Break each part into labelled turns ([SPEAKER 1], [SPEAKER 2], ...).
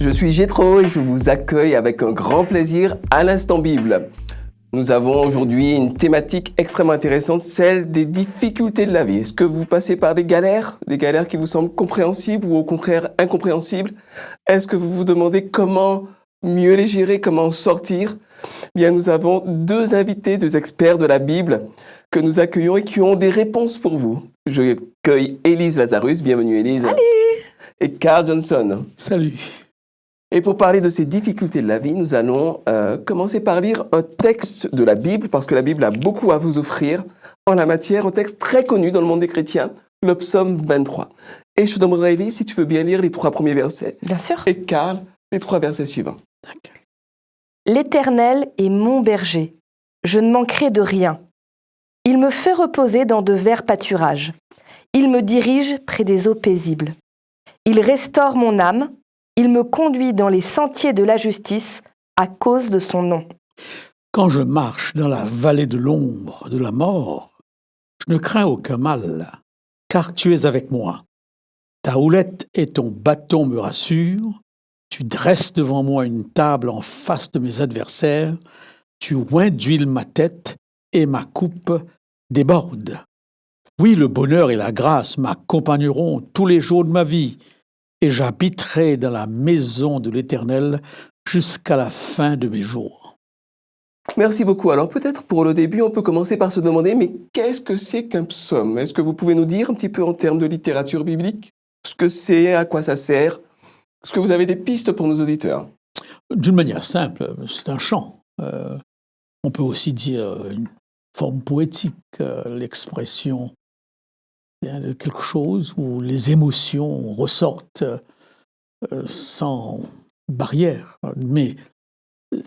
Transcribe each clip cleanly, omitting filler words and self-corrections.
[SPEAKER 1] Je suis Jétro et je vous accueille avec un grand plaisir à l'Instant Bible. Nous avons aujourd'hui une thématique extrêmement intéressante, celle des difficultés de la vie. Est-ce que vous passez par des galères qui vous semblent compréhensibles ou au contraire incompréhensibles? Est-ce que vous vous demandez comment mieux les gérer, comment en sortir? Bien, nous avons deux invités, deux experts de la Bible que nous accueillons et qui ont des réponses pour vous. Je cueille Élise Lazarus, bienvenue Élise.
[SPEAKER 2] Salut.
[SPEAKER 1] Et Carl Johnson.
[SPEAKER 3] Salut.
[SPEAKER 1] Et pour parler de ces difficultés de la vie, nous allons commencer par lire un texte de la Bible, parce que la Bible a beaucoup à vous offrir en la matière, un texte très connu dans le monde des chrétiens, le psaume 23. Et je te demanderai, Élise, si tu veux bien lire les 3 premiers versets.
[SPEAKER 2] Bien sûr.
[SPEAKER 1] Et Carl, les 3 versets suivants.
[SPEAKER 2] L'Éternel est mon berger. Je ne manquerai de rien. Il me fait reposer dans de verts pâturages. Il me dirige près des eaux paisibles. Il restaure mon âme. Il me conduit dans les sentiers de la justice à cause de son nom.
[SPEAKER 3] Quand je marche dans la vallée de l'ombre de la mort, je ne crains aucun mal, car tu es avec moi. Ta houlette et ton bâton me rassurent. Tu dresses devant moi une table en face de mes adversaires. Tu oins d'huile ma tête et ma coupe déborde. Oui, le bonheur et la grâce m'accompagneront tous les jours de ma vie, et j'habiterai dans la maison de l'Éternel jusqu'à la fin de mes jours.
[SPEAKER 1] Merci beaucoup. Alors peut-être pour le début, on peut commencer par se demander, mais qu'est-ce que c'est qu'un psaume? Est-ce que vous pouvez nous dire un petit peu en termes de littérature biblique ce que c'est, à quoi ça sert? Est-ce que vous avez des pistes pour nos auditeurs?
[SPEAKER 3] D'une manière simple, c'est un chant. On peut aussi dire une forme poétique, l'expression de quelque chose où les émotions ressortent sans barrière.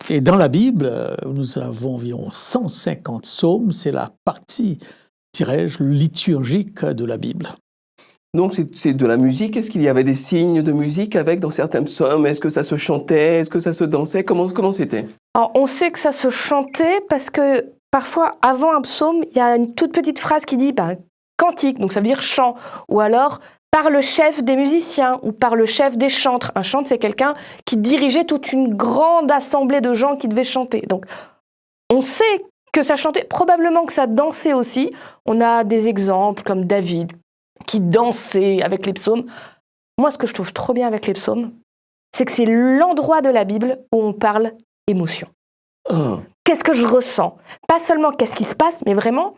[SPEAKER 3] Et dans la Bible, nous avons environ 150 psaumes, c'est la partie, dirais-je, liturgique de la Bible.
[SPEAKER 1] Donc c'est de la musique. Est-ce qu'il y avait des signes de musique avec dans certains psaumes? Est-ce que ça se chantait? Est-ce que ça se dansait? Comment c'était?
[SPEAKER 2] Alors, on sait que ça se chantait parce que parfois, avant un psaume, il y a une toute petite phrase qui dit cantique, donc ça veut dire chant, ou alors par le chef des musiciens ou par le chef des chantres. Un chantre, c'est quelqu'un qui dirigeait toute une grande assemblée de gens qui devaient chanter. Donc, on sait que ça chantait, probablement que ça dansait aussi. On a des exemples comme David qui dansait avec les psaumes. Moi, ce que je trouve trop bien avec les psaumes, c'est que c'est l'endroit de la Bible où on parle émotion.
[SPEAKER 1] Oh.
[SPEAKER 2] Qu'est-ce que je ressens? Pas seulement qu'est-ce qui se passe, mais vraiment,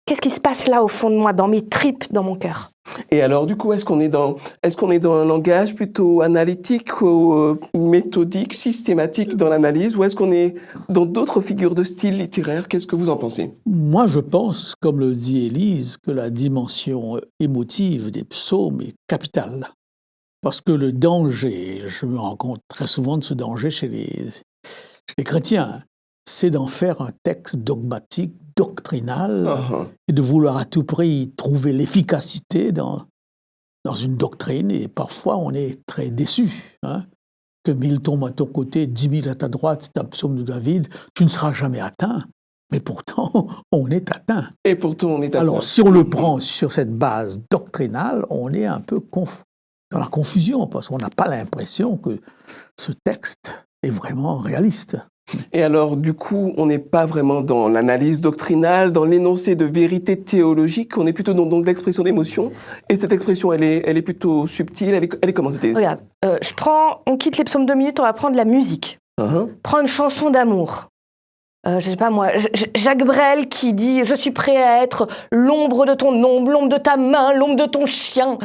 [SPEAKER 2] qu'est-ce qui se passe là au fond de moi, dans mes tripes, dans mon cœur?
[SPEAKER 1] Et alors, du coup, est-ce qu'on est dans un langage plutôt analytique ou méthodique, systématique dans l'analyse, ou est-ce qu'on est dans d'autres figures de style littéraire? Qu'est-ce que vous en pensez?
[SPEAKER 3] Moi, je pense, comme le dit Élise, que la dimension émotive des psaumes est capitale. Parce que le danger, je me rends compte très souvent de ce danger chez les chrétiens, c'est d'en faire un texte dogmatique, doctrinal, et de vouloir à tout prix trouver l'efficacité dans une doctrine. Et parfois, on est très déçu. Que 1000 tombent à ton côté, 10 000 à ta droite, c'est un psaume de David, tu ne seras jamais atteint. Mais pourtant, on est atteint.
[SPEAKER 1] Et pourtant, on est atteint.
[SPEAKER 3] Alors, si on le prend sur cette base doctrinale, on est un peu dans la confusion, parce qu'on n'a pas l'impression que ce texte est vraiment réaliste.
[SPEAKER 1] Et alors, du coup, on n'est pas vraiment dans l'analyse doctrinale, dans l'énoncé de vérité théologique, on est plutôt dans l'expression d'émotion. Et cette expression, elle est plutôt subtile, elle est comment c'était?
[SPEAKER 2] Regarde, on quitte les psaumes 2 minutes, on va prendre la musique. Prends une chanson d'amour. Je sais pas moi, Jacques Brel qui dit « Je suis prêt à être l'ombre de ton ombre, l'ombre de ta main, l'ombre de ton chien ».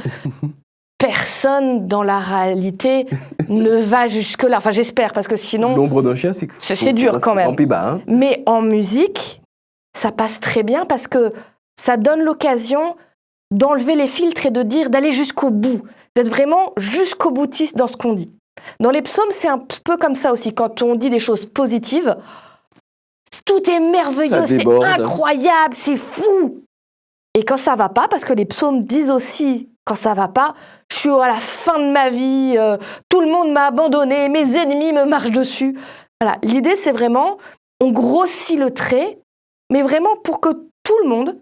[SPEAKER 2] Personne dans la réalité ne va jusque-là. Enfin, j'espère, parce que sinon...
[SPEAKER 1] L'ombre d'un chien, c'est
[SPEAKER 2] dur quand même.
[SPEAKER 1] Bas,
[SPEAKER 2] Mais en musique, ça passe très bien parce que ça donne l'occasion d'enlever les filtres et d'aller jusqu'au bout, d'être vraiment jusqu'au boutiste dans ce qu'on dit. Dans les psaumes, c'est un peu comme ça aussi. Quand on dit des choses positives, tout est merveilleux, c'est incroyable, c'est fou. Et quand ça va pas, parce que les psaumes disent aussi, quand ça va pas, je suis à la fin de ma vie, tout le monde m'a abandonné, mes ennemis me marchent dessus. Voilà. L'idée, c'est vraiment, on grossit le trait, mais vraiment pour que tout le monde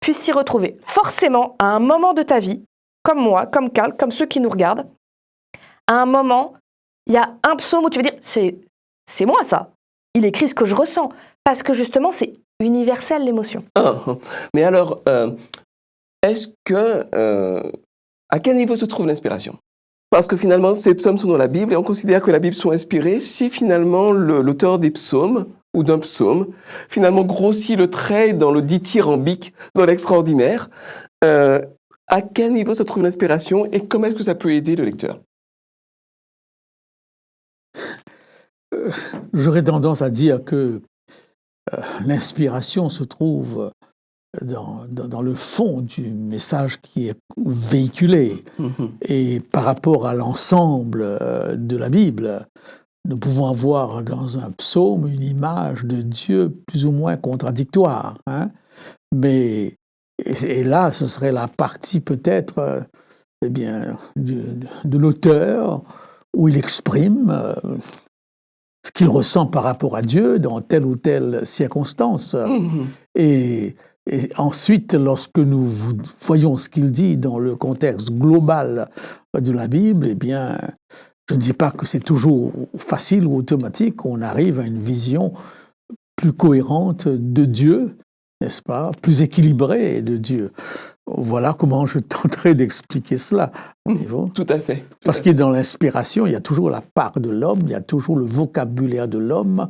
[SPEAKER 2] puisse s'y retrouver. Forcément, à un moment de ta vie, comme moi, comme Carl, comme ceux qui nous regardent, à un moment, il y a un psaume où tu vas dire, c'est moi ça. Il écrit ce que je ressens. Parce que justement, c'est universel l'émotion.
[SPEAKER 1] Mais alors, est-ce que... à quel niveau se trouve l'inspiration? Parce que finalement, ces psaumes sont dans la Bible et on considère que la Bible soit inspirée si finalement l'auteur des psaumes ou d'un psaume finalement grossit le trait dans le dithyrambique, dans l'extraordinaire. À quel niveau se trouve l'inspiration et comment est-ce que ça peut aider le lecteur?
[SPEAKER 3] J'aurais tendance à dire que l'inspiration se trouve dans le fond du message qui est véhiculé. Et par rapport à l'ensemble de la Bible, nous pouvons avoir dans un psaume une image de Dieu plus ou moins contradictoire. Mais et là, ce serait la partie peut-être de l'auteur où il exprime ce qu'il ressent par rapport à Dieu dans telle ou telle circonstance. Et ensuite, lorsque nous voyons ce qu'il dit dans le contexte global de la Bible, eh bien, je ne dis pas que c'est toujours facile ou automatique, on arrive à une vision plus cohérente de Dieu, n'est-ce pas, plus équilibrée de Dieu. Voilà comment je tenterai d'expliquer cela.
[SPEAKER 1] Tout à fait.
[SPEAKER 3] Parce que dans l'inspiration, il y a toujours la part de l'homme, il y a toujours le vocabulaire de l'homme,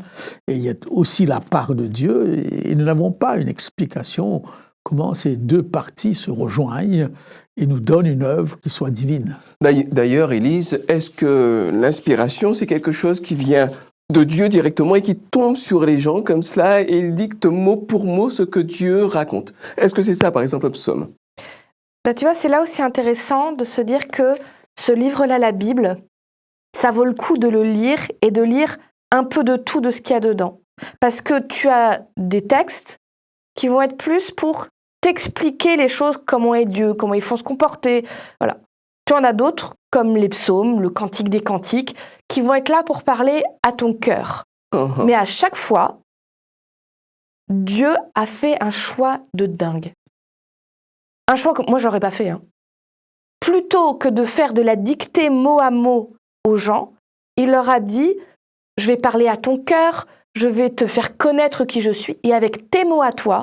[SPEAKER 3] et il y a aussi la part de Dieu. Et nous n'avons pas une explication comment ces deux parties se rejoignent et nous donnent une œuvre qui soit divine.
[SPEAKER 1] D'ailleurs, Élise, est-ce que l'inspiration, c'est quelque chose qui vient de Dieu directement et qui tombe sur les gens comme cela et il dicte mot pour mot ce que Dieu raconte? Est-ce que c'est ça, par exemple, le psaume?
[SPEAKER 2] Tu vois, c'est là aussi intéressant de se dire que ce livre-là, la Bible, ça vaut le coup de le lire et de lire un peu de tout de ce qu'il y a dedans. Parce que tu as des textes qui vont être plus pour t'expliquer les choses, comment est Dieu, comment il faut se comporter. Voilà. Tu en as d'autres, comme les psaumes, le Cantique des Cantiques, qui vont être là pour parler à ton cœur. Mais à chaque fois, Dieu a fait un choix de dingue. Un choix que moi, je n'aurais pas fait. Plutôt que de faire de la dictée mot à mot aux gens, il leur a dit, je vais parler à ton cœur, je vais te faire connaître qui je suis, et avec tes mots à toi,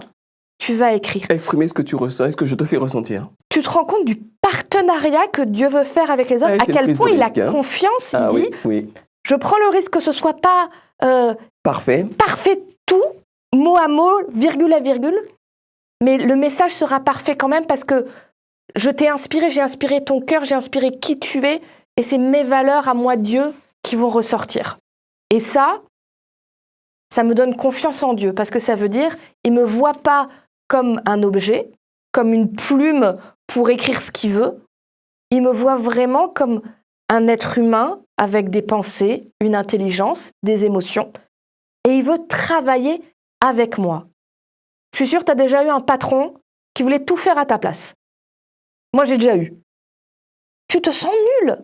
[SPEAKER 2] tu vas écrire.
[SPEAKER 1] Exprimer ce que tu ressens et ce que je te fais ressentir.
[SPEAKER 2] Tu te rends compte du partenariat que Dieu veut faire avec les hommes, à quel point il a confiance, il dit,
[SPEAKER 1] oui.
[SPEAKER 2] Je prends le risque que ce ne soit pas
[SPEAKER 1] parfait
[SPEAKER 2] tout, mot à mot, virgule à virgule, mais le message sera parfait quand même parce que je t'ai inspiré, j'ai inspiré ton cœur, j'ai inspiré qui tu es, et c'est mes valeurs à moi, Dieu, qui vont ressortir. Et ça me donne confiance en Dieu, parce que ça veut dire, il ne me voit pas comme un objet, comme une plume pour écrire ce qu'il veut, il me voit vraiment comme un être humain avec des pensées, une intelligence, des émotions, et il veut travailler avec moi. Je suis sûre que tu as déjà eu un patron qui voulait tout faire à ta place. Moi, j'ai déjà eu. Tu te sens nul.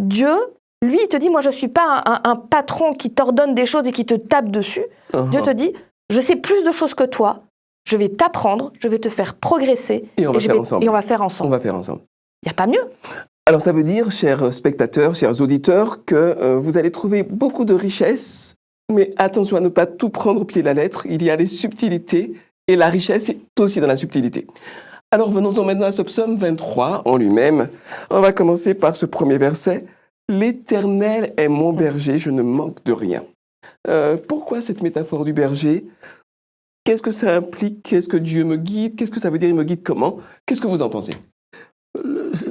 [SPEAKER 2] Dieu, lui, il te dit, moi, je ne suis pas un patron qui t'ordonne des choses et qui te tape dessus. Dieu te dit, je sais plus de choses que toi, je vais t'apprendre, je vais te faire progresser.
[SPEAKER 1] Et on va faire ensemble.
[SPEAKER 2] Et on va faire ensemble.
[SPEAKER 1] On va faire ensemble.
[SPEAKER 2] Il n'y a pas mieux.
[SPEAKER 1] Alors, ça veut dire, chers spectateurs, chers auditeurs, que vous allez trouver beaucoup de richesses, mais attention à ne pas tout prendre au pied de la lettre. Il y a les subtilités, et la richesse est aussi dans la subtilité. Alors, venons-en maintenant à ce psaume 23 en lui-même. On va commencer par ce premier verset. « L'Éternel est mon berger, je ne manque de rien. » Pourquoi cette métaphore du berger? Qu'est-ce que ça implique? Qu'est-ce que Dieu me guide? Qu'est-ce que ça veut dire, il me guide comment? Qu'est-ce que vous en pensez?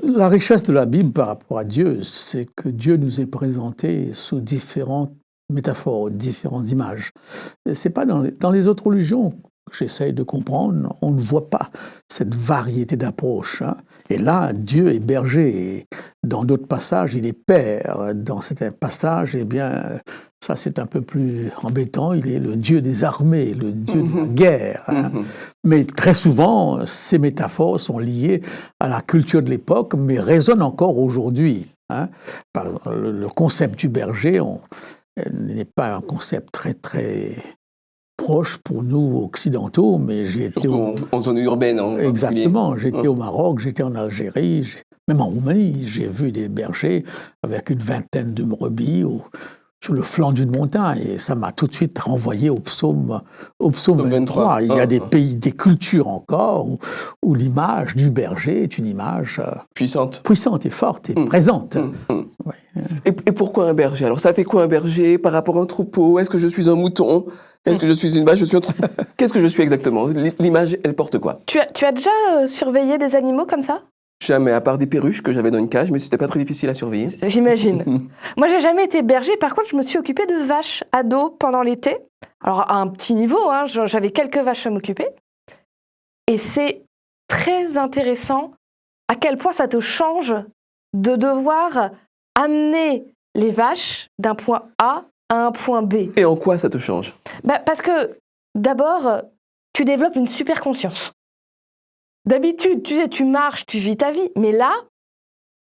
[SPEAKER 3] La richesse de la Bible par rapport à Dieu, c'est que Dieu nous est présenté sous différentes métaphores, différentes images. C'est pas dans les autres religions que j'essaye de comprendre, on ne voit pas cette variété d'approches. Et là, Dieu est berger. Et dans d'autres passages, il est père. Dans certains passages, eh bien, ça c'est un peu plus embêtant. Il est le Dieu des armées, le Dieu de la guerre. Mais très souvent, ces métaphores sont liées à la culture de l'époque, mais résonnent encore aujourd'hui. Par exemple, le concept du berger n'est pas un concept très, très proche pour nous occidentaux, mais j'ai été
[SPEAKER 1] en zone urbaine.
[SPEAKER 3] Exactement. J'étais au Maroc, j'étais en Algérie, Même en Roumanie, j'ai vu des bergers avec une vingtaine de brebis sur le flanc d'une montagne, et ça m'a tout de suite renvoyé au psaume 23. Il y a des pays, des cultures encore, où l'image du berger est une image
[SPEAKER 1] puissante
[SPEAKER 3] et forte et présente. Ouais.
[SPEAKER 1] Et pourquoi un berger? Alors ça fait quoi un berger par rapport à un troupeau? Est-ce que je suis un mouton? Est-ce que je suis une vache? Je suis un troupeau? Qu'est-ce que je suis exactement? L'image, elle porte quoi?
[SPEAKER 2] Tu as déjà surveillé des animaux comme ça?
[SPEAKER 1] Jamais, à part des perruches que j'avais dans une cage, mais c'était pas très difficile à surveiller.
[SPEAKER 2] J'imagine. Moi, j'ai jamais été berger. Par contre, je me suis occupée de vaches à dos pendant l'été. Alors, à un petit niveau, hein, j'avais quelques vaches à m'occuper. Et c'est très intéressant à quel point ça te change de devoir amener les vaches d'un point A à un point B.
[SPEAKER 1] Et en quoi ça te change?
[SPEAKER 2] Parce que, d'abord, tu développes une super conscience. D'habitude, tu sais, tu marches, tu vis ta vie. Mais là,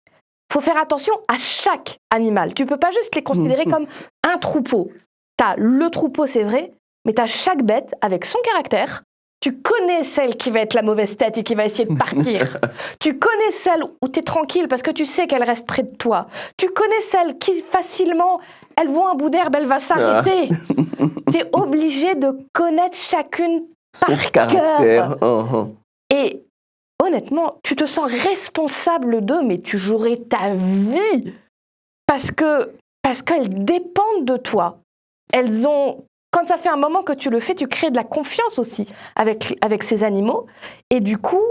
[SPEAKER 2] il faut faire attention à chaque animal. Tu ne peux pas juste les considérer comme un troupeau. Tu as le troupeau, c'est vrai, mais tu as chaque bête avec son caractère. Tu connais celle qui va être la mauvaise tête et qui va essayer de partir. Tu connais celle où tu es tranquille parce que tu sais qu'elle reste près de toi. Tu connais celle qui, facilement, elle voit un bout d'herbe, elle va s'arrêter. Tu es obligé de connaître chacune
[SPEAKER 1] son
[SPEAKER 2] par
[SPEAKER 1] caractère.
[SPEAKER 2] cœur. Et honnêtement, tu te sens responsable d'eux, mais tu jouerais ta vie parce qu'elles dépendent de toi. Quand ça fait un moment que tu le fais, tu crées de la confiance aussi avec ces animaux. Et du coup,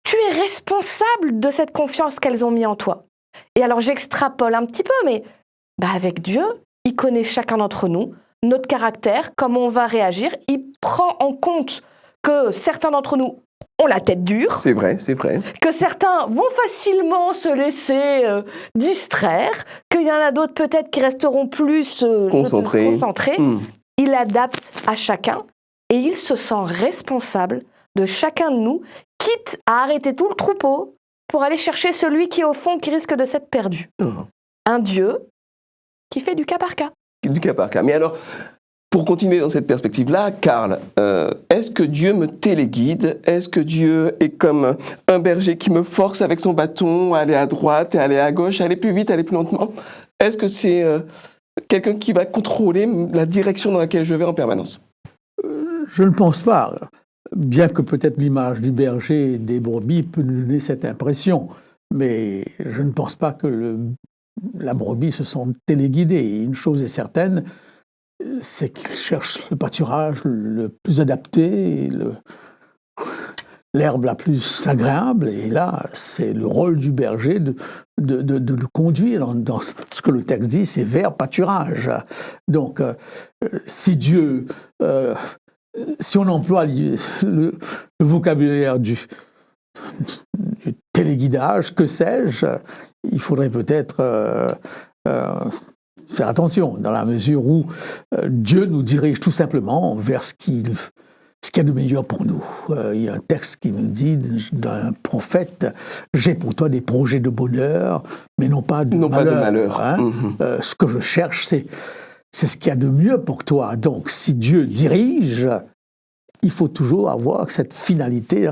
[SPEAKER 2] tu es responsable de cette confiance qu'elles ont mis en toi. Et alors, j'extrapole un petit peu, mais avec Dieu, il connaît chacun d'entre nous, notre caractère, comment on va réagir. Il prend en compte que certains d'entre nous ont la tête dure.
[SPEAKER 1] C'est vrai, c'est vrai.
[SPEAKER 2] Que certains vont facilement se laisser distraire, qu'il y en a d'autres peut-être qui resteront plus concentrés. Il adapte à chacun et il se sent responsable de chacun de nous, quitte à arrêter tout le troupeau pour aller chercher celui qui est au fond, qui risque de s'être perdu. Un Dieu qui fait du cas par cas.
[SPEAKER 1] Du cas par cas. Mais alors, pour continuer dans cette perspective-là, Karl, est-ce que Dieu me téléguide? Est-ce que Dieu est comme un berger qui me force avec son bâton à aller à droite et à aller à gauche, à aller plus vite, à aller plus lentement? Est-ce que c'est quelqu'un qui va contrôler la direction dans laquelle je vais en permanence?
[SPEAKER 3] Je ne pense pas. Bien que peut-être l'image du berger et des brebis peut nous donner cette impression. Mais je ne pense pas que la brebis se sente téléguidée. Une chose est certaine, c'est qu'il cherche le pâturage le plus adapté, l'herbe la plus agréable. Et là, c'est le rôle du berger de le conduire dans ce que le texte dit, c'est vers pâturage. Donc, si on emploie le vocabulaire du téléguidage, que sais-je, il faudrait peut-être faire attention, dans la mesure où Dieu nous dirige tout simplement vers ce qu'il y a de meilleur pour nous. Il y a un texte qui nous dit d'un prophète, « J'ai pour toi des projets de bonheur, mais non pas de malheur. » Ce que je cherche, c'est ce qu'il y a de mieux pour toi. Donc, si Dieu dirige, il faut toujours avoir cette finalité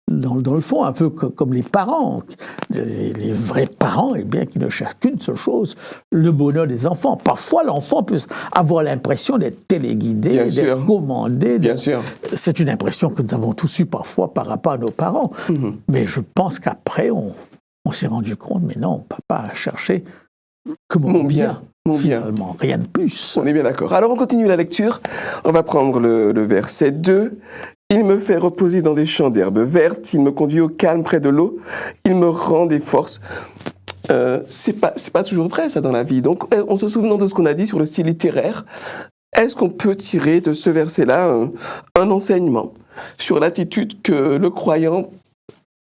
[SPEAKER 3] dans le fond, un peu comme les parents. Les vrais parents, eh bien, qui ne cherchent qu'une seule chose, le bonheur des enfants. Parfois, l'enfant peut avoir l'impression d'être téléguidé, d'être commandé.
[SPEAKER 1] Bien sûr.
[SPEAKER 3] C'est une impression que nous avons tous eue parfois par rapport à nos parents. Mais je pense qu'après, on s'est rendu compte, mais non, papa a cherché que mon bien. Finalement, rien de plus.
[SPEAKER 1] On est bien d'accord. Alors, on continue la lecture. On va prendre le verset 2. Il me fait reposer dans des champs d'herbes vertes, il me conduit au calme près de l'eau, il me rend des forces. C'est pas toujours vrai, ça, dans la vie. Donc, en se souvenant de ce qu'on a dit sur le style littéraire, est-ce qu'on peut tirer de ce verset-là un enseignement sur l'attitude que le croyant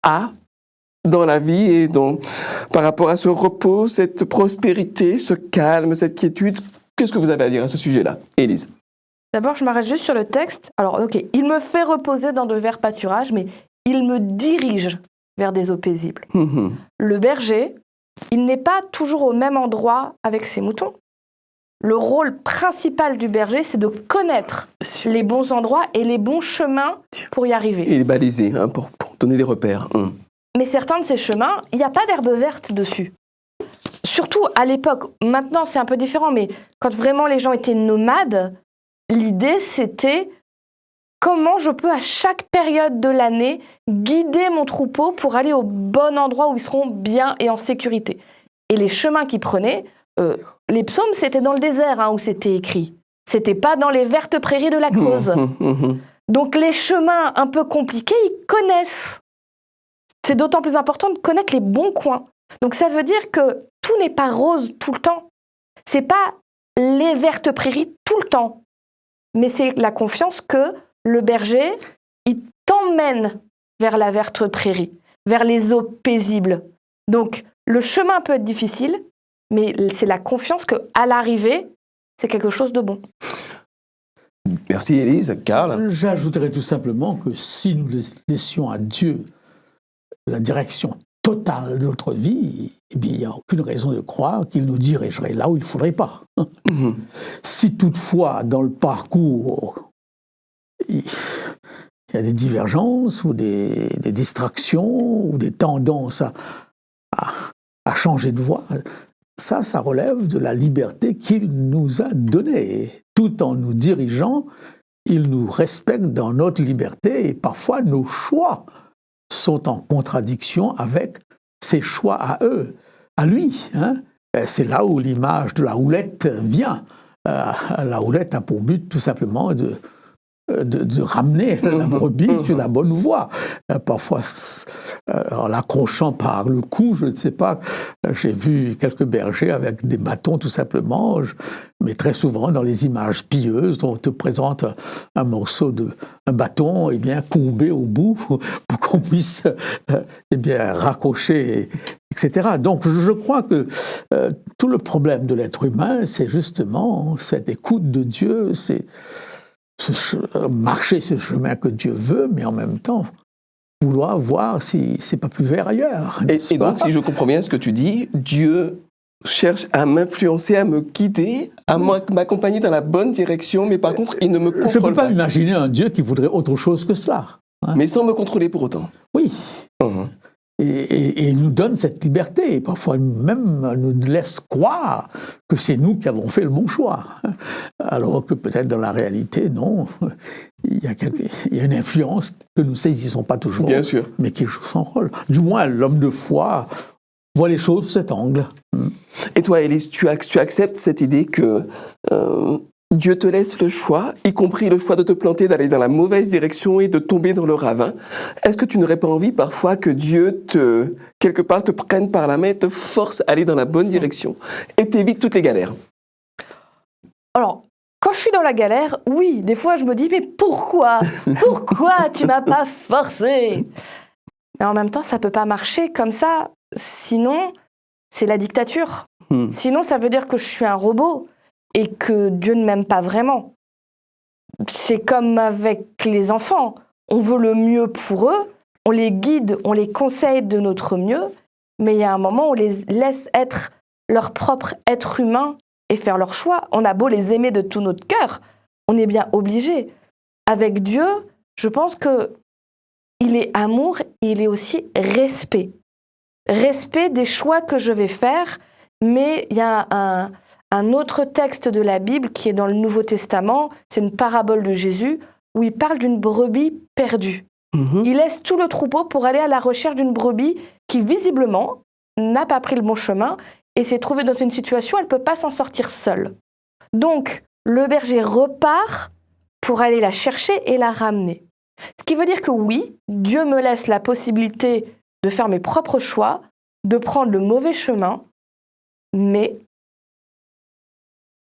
[SPEAKER 1] a dans la vie et par rapport à ce repos, cette prospérité, ce calme, cette quiétude? Qu'est-ce que vous avez à dire à ce sujet-là, Élise?
[SPEAKER 2] D'abord, je m'arrête juste sur le texte. Alors, ok, il me fait reposer dans de verts pâturages, mais il me dirige vers des eaux paisibles. Le berger, il n'est pas toujours au même endroit avec ses moutons. Le rôle principal du berger, c'est de connaître les bons endroits et les bons chemins pour y arriver.
[SPEAKER 1] Et les baliser, pour donner des repères.
[SPEAKER 2] Mais certains de ces chemins, il n'y a pas d'herbe verte dessus. Surtout à l'époque, maintenant c'est un peu différent, mais quand vraiment les gens étaient nomades, l'idée c'était comment je peux à chaque période de l'année guider mon troupeau pour aller au bon endroit où ils seront bien et en sécurité. Et les chemins qu'ils prenaient, les psaumes c'était dans le désert où c'était écrit. C'était pas dans les vertes prairies de la Creuse. Donc les chemins un peu compliqués, ils connaissent. C'est d'autant plus important de connaître les bons coins. Donc ça veut dire que tout n'est pas rose tout le temps. C'est pas les vertes prairies tout le temps. Mais c'est la confiance que le berger, il t'emmène vers la verte prairie, vers les eaux paisibles. Donc le chemin peut être difficile, mais c'est la confiance qu'à l'arrivée, c'est quelque chose de bon.
[SPEAKER 1] Merci Élise. Karl?
[SPEAKER 3] J'ajouterais tout simplement que si nous laissions à Dieu la direction totale de notre vie, eh bien, il n'y a aucune raison de croire qu'il nous dirigerait là où il ne faudrait pas. Si toutefois, dans le parcours, il y a des divergences ou des distractions ou des tendances à changer de voie, ça relève de la liberté qu'il nous a donnée. Tout en nous dirigeant, il nous respecte dans notre liberté et parfois nos choix sont en contradiction avec ses choix à eux, à lui. C'est là où l'image de la houlette vient. La houlette a pour but tout simplement de ramener la brebis sur la bonne voie. Parfois, en l'accrochant par le cou, je ne sais pas, j'ai vu quelques bergers avec des bâtons tout simplement, mais très souvent dans les images pieuses, on te présente un morceau un bâton courbé au bout pour qu'on puisse raccrocher, etc. Donc je crois que tout le problème de l'être humain, c'est justement cette écoute de Dieu, c'est marcher ce chemin que Dieu veut, mais en même temps vouloir voir si c'est pas plus vert ailleurs.
[SPEAKER 1] Et donc, si je comprends bien ce que tu dis, Dieu cherche à m'influencer, à me guider, à m'accompagner dans la bonne direction, mais par contre, il ne me contrôle pas.
[SPEAKER 3] Je ne peux pas imaginer un Dieu qui voudrait autre chose que cela.
[SPEAKER 1] Mais sans me contrôler pour autant.
[SPEAKER 3] Oui. Et il nous donne cette liberté, et parfois même nous laisse croire que c'est nous qui avons fait le bon choix. Alors que peut-être dans la réalité, non, il y a une influence que nous ne saisissons pas toujours,
[SPEAKER 1] bien sûr,
[SPEAKER 3] mais qui joue son rôle. Du moins, l'homme de foi voit les choses sous cet angle.
[SPEAKER 1] Et toi, Élise, tu acceptes cette idée que Dieu te laisse le choix, y compris le choix de te planter, d'aller dans la mauvaise direction et de tomber dans le ravin. Est-ce que tu n'aurais pas envie parfois que Dieu quelque part, te prenne par la main et te force à aller dans la bonne direction et t'évite toutes les galères?
[SPEAKER 2] Alors, quand je suis dans la galère, oui, des fois je me dis, mais pourquoi tu m'as pas forcé? Mais en même temps, ça peut pas marcher comme ça. Sinon, c'est la dictature. Sinon, ça veut dire que je suis un robot et que Dieu ne m'aime pas vraiment. C'est comme avec les enfants. On veut le mieux pour eux, on les guide, on les conseille de notre mieux, mais il y a un moment où on les laisse être leur propre être humain et faire leur choix. On a beau les aimer de tout notre cœur, on est bien obligé. Avec Dieu, je pense qu'il est amour et il est aussi respect. Respect des choix que je vais faire, mais il y a un autre texte de la Bible qui est dans le Nouveau Testament, c'est une parabole de Jésus, où il parle d'une brebis perdue. Il laisse tout le troupeau pour aller à la recherche d'une brebis qui, visiblement, n'a pas pris le bon chemin et s'est trouvée dans une situation où elle ne peut pas s'en sortir seule. Donc, le berger repart pour aller la chercher et la ramener. Ce qui veut dire que oui, Dieu me laisse la possibilité de faire mes propres choix, de prendre le mauvais chemin, mais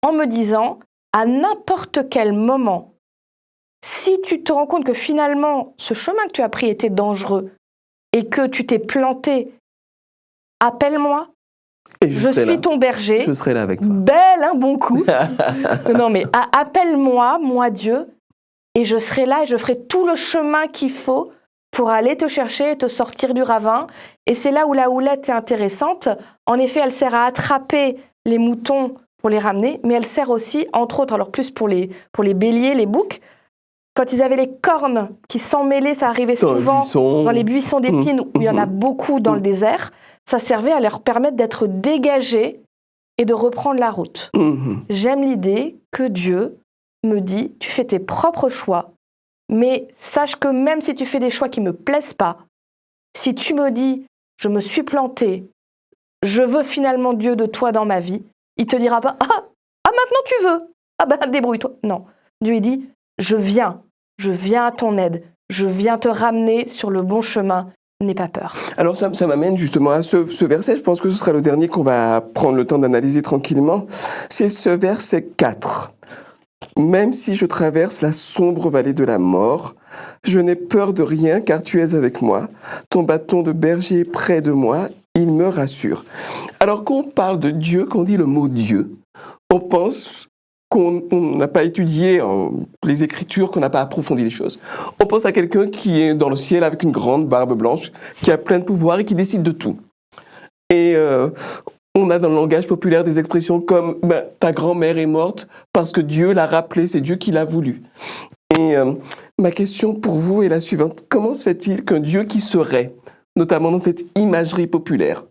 [SPEAKER 2] en me disant, à n'importe quel moment, si tu te rends compte que finalement, ce chemin que tu as pris était dangereux et que tu t'es planté, appelle-moi. Et je suis ton berger.
[SPEAKER 1] Je serai là avec toi.
[SPEAKER 2] Belle, un bon coup. Non, mais appelle-moi, moi Dieu, et je serai là et je ferai tout le chemin qu'il faut pour aller te chercher et te sortir du ravin. Et c'est là où la houlette est intéressante. En effet, elle sert à attraper les moutons pour les ramener, mais elle sert aussi, entre autres, alors plus pour les béliers, les boucs, quand ils avaient les cornes qui s'emmêlaient, ça arrivait
[SPEAKER 1] Dans le
[SPEAKER 2] souvent
[SPEAKER 1] buisson.
[SPEAKER 2] dans les buissons d'épines où il y en a beaucoup dans le désert, ça servait à leur permettre d'être dégagés et de reprendre la route. J'aime l'idée que Dieu me dit, tu fais tes propres choix, mais sache que même si tu fais des choix qui ne me plaisent pas, si tu me dis, je me suis planté, je veux finalement Dieu de toi dans ma vie, il ne te dira pas, maintenant tu veux, débrouille-toi. Non, Dieu il dit, je viens à ton aide, je viens te ramener sur le bon chemin, n'aie pas peur.
[SPEAKER 1] Alors ça m'amène justement à ce verset, je pense que ce sera le dernier qu'on va prendre le temps d'analyser tranquillement. C'est ce verset 4. Même si je traverse la sombre vallée de la mort, je n'ai peur de rien car tu es avec moi. Ton bâton de berger est près de moi, il me rassure. Alors quand on parle de Dieu, quand on dit le mot Dieu, on pense qu'on n'a pas étudié les Écritures, qu'on n'a pas approfondi les choses. On pense à quelqu'un qui est dans le ciel avec une grande barbe blanche, qui a plein de pouvoir et qui décide de tout. Et on a dans le langage populaire des expressions comme ta grand-mère est morte parce que Dieu l'a rappelé, c'est Dieu qui l'a voulu. Et ma question pour vous est la suivante. Comment se fait-il qu'un Dieu qui serait, notamment dans cette imagerie populaire,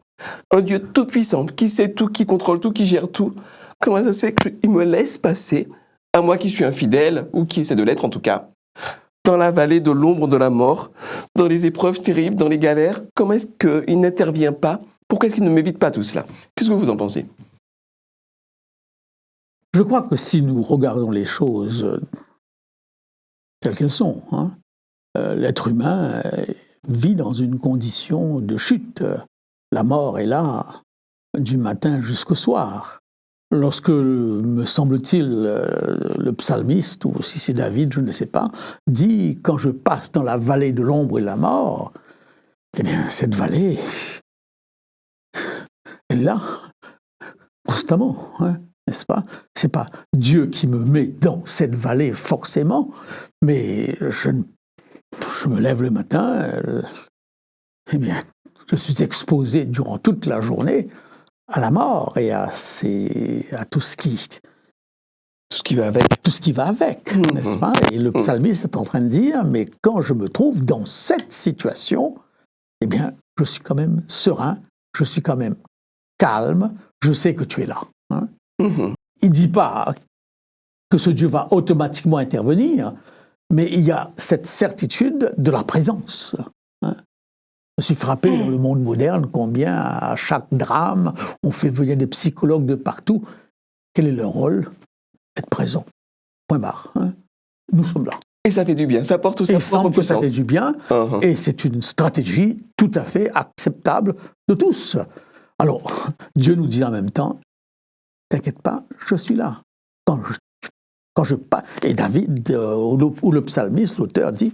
[SPEAKER 1] un Dieu tout-puissant, qui sait tout, qui contrôle tout, qui gère tout, comment ça se fait qu'il me laisse passer, à moi qui suis infidèle, ou qui essaie de l'être en tout cas, dans la vallée de l'ombre de la mort, dans les épreuves terribles, dans les galères? Comment est-ce qu'il n'intervient pas? Pourquoi est-ce qu'il ne m'évite pas tout cela? Qu'est-ce que vous en pensez?
[SPEAKER 3] Je crois que si nous regardons les choses telles qu'elles sont, l'être humain vit dans une condition de chute. La mort est là du matin jusqu'au soir. Lorsque, me semble-t-il, le psalmiste, ou si c'est David, je ne sais pas, dit « Quand je passe dans la vallée de l'ombre et de la mort », eh bien, cette vallée, elle est là, constamment, n'est-ce pas? C'est pas Dieu qui me met dans cette vallée forcément, mais je me lève le matin, eh bien, je suis exposé durant toute la journée à la mort et à tout ce qui va avec, n'est-ce pas? Et le psalmiste est en train de dire, mais quand je me trouve dans cette situation, eh bien, je suis quand même serein, je suis quand même calme, je sais que tu es là. Il ne dit pas que ce Dieu va automatiquement intervenir, mais il y a cette certitude de la présence. Je suis frappé dans le monde moderne combien à chaque drame, on fait venir des psychologues de partout. Quel est leur rôle? Être présent. Point barre. Nous sommes là.
[SPEAKER 1] Et ça fait du bien, ça apporte aussi
[SPEAKER 3] sa propre puissance. Ça fait du bien, et c'est une stratégie tout à fait acceptable de tous. Alors, Dieu nous dit en même temps, t'inquiète pas, je suis là. Quand je passe, et David, ou le psalmiste, l'auteur dit,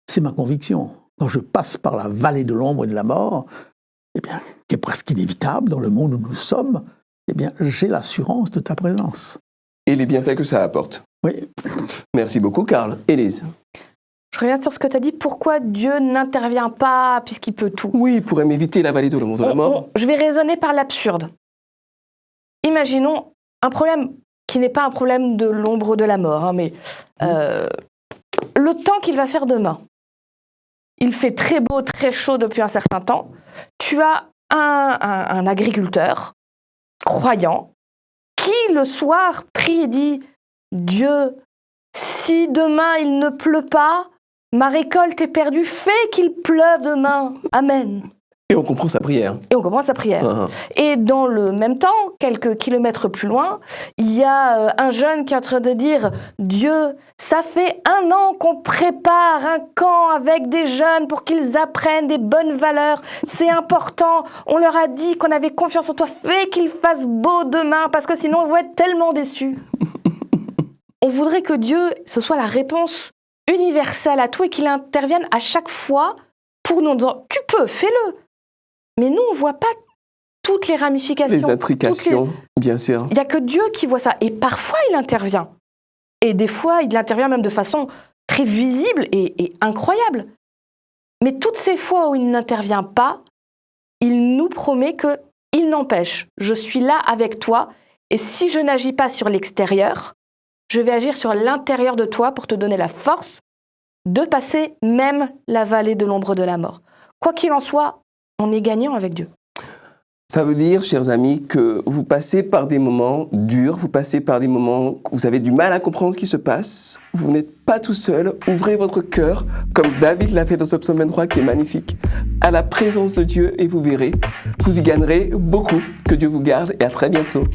[SPEAKER 3] c'est ma conviction. Quand je passe par la vallée de l'ombre et de la mort, eh bien, qui est presque inévitable dans le monde où nous sommes, eh bien, j'ai l'assurance de ta présence.
[SPEAKER 1] Et les bienfaits que ça apporte.
[SPEAKER 3] Oui.
[SPEAKER 1] Merci beaucoup, Karl. Élise.
[SPEAKER 2] Je reviens sur ce que tu as dit. Pourquoi Dieu n'intervient pas puisqu'il peut tout?
[SPEAKER 1] Oui, il pourrait m'éviter la vallée de l'ombre de la mort.
[SPEAKER 2] Je vais raisonner par l'absurde. Imaginons un problème qui n'est pas un problème de l'ombre de la mort, mais le temps qu'il va faire demain. Il fait très beau, très chaud depuis un certain temps. Tu as un agriculteur croyant qui, le soir, prie et dit « Dieu, si demain il ne pleut pas, ma récolte est perdue, fais qu'il pleuve demain. Amen. »
[SPEAKER 1] Et on comprend sa prière. Et
[SPEAKER 2] dans le même temps, quelques kilomètres plus loin, il y a un jeune qui est en train de dire « Dieu, ça fait 1 an qu'on prépare un camp avec des jeunes pour qu'ils apprennent des bonnes valeurs. C'est important. On leur a dit qu'on avait confiance en toi. Fais qu'il fasse beau demain parce que sinon on va être tellement déçus. » On voudrait que Dieu, ce soit la réponse universelle à tout et qu'il intervienne à chaque fois pour nous dire « Tu peux, fais-le ». Mais nous, on ne voit pas toutes les ramifications.
[SPEAKER 1] Les intrications, bien sûr.
[SPEAKER 2] Il n'y a que Dieu qui voit ça. Et parfois, il intervient. Et des fois, il intervient même de façon très visible et incroyable. Mais toutes ces fois où il n'intervient pas, il nous promet qu'il n'empêche. Je suis là avec toi. Et si je n'agis pas sur l'extérieur, je vais agir sur l'intérieur de toi pour te donner la force de passer même la vallée de l'ombre de la mort. Quoi qu'il en soit, on est gagnant avec Dieu.
[SPEAKER 1] Ça veut dire, chers amis, que vous passez par des moments durs, vous passez par des moments où vous avez du mal à comprendre ce qui se passe. Vous n'êtes pas tout seul. Ouvrez votre cœur, comme David l'a fait dans ce psaume 23 qui est magnifique, à la présence de Dieu et vous verrez, vous y gagnerez beaucoup. Que Dieu vous garde et à très bientôt.